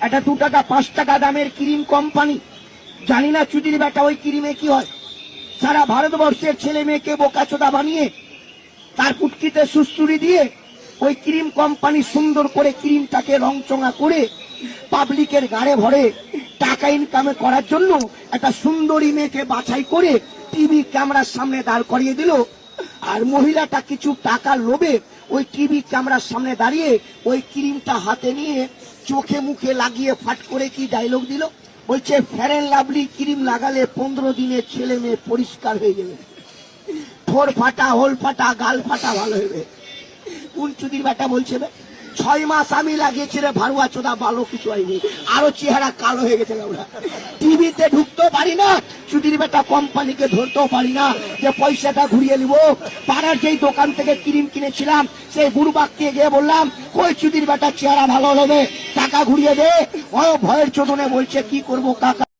একটা 2 টাকা 5 টাকা দামের ক্রিম কোম্পানি, জানি না চুদির বেটা ওই ক্রিমে কি হয়। সারা ভারতবর্ষের ছেলে মেয়েকে বোকাচোদা বানিয়ে তার পুটকিতে সুসুরি দিয়ে ওই ক্রিম কোম্পানি সুন্দর করে ক্রিমটাকে রংচঙা করে পাবলিকের গাড়ে ভরে টাকা ইনকামে করার জন্য একটা সুন্দরী মেয়েকে বাছাই করে টিভি ক্যামেরার সামনে দাঁড় করিয়ে দিল। আর মহিলাটা কিছু টাকা লোভে ওই টিভি ক্যামেরার সামনে দাঁড়িয়ে ওই ক্রিমটা হাতে নিয়ে চোখে মুখে লাগিয়ে ফাট করে কি ডায়লগ দিল, বলছে ফেয়ার এন্ড লাভলি ক্রিম লাগালে 15 দিনে ছেলে মেয়ে পরিষ্কার হয়ে যাবে, ঠোঁট ফাটা, হোল ফাটা, গাল ফাটা ভালো হবে। কোন চুদির বেটা বলছে 6 মাস আমি লাগিয়েছি রে ভারুয়া চোদা, ভালো কিছু হয়নি, আরো চেহারা কালো হয়ে গেছে। আমরা টিভিতে ঢুকতেও পারি না, চুদির বেটা কোম্পানিকে ধরতেও পারি না যে পয়সাটা ঘুরিয়ে নিব। পাড়ার যেই দোকান থেকে ক্রিম কিনেছিলাম সেই বুড়বাককে গিয়ে বললাম, কই চুদির বেটা চেহারা ভালো হবে, টাকা ঘুরিয়ে দে। ও ভয়ের চোদনে বলছে কি করবো কাকা।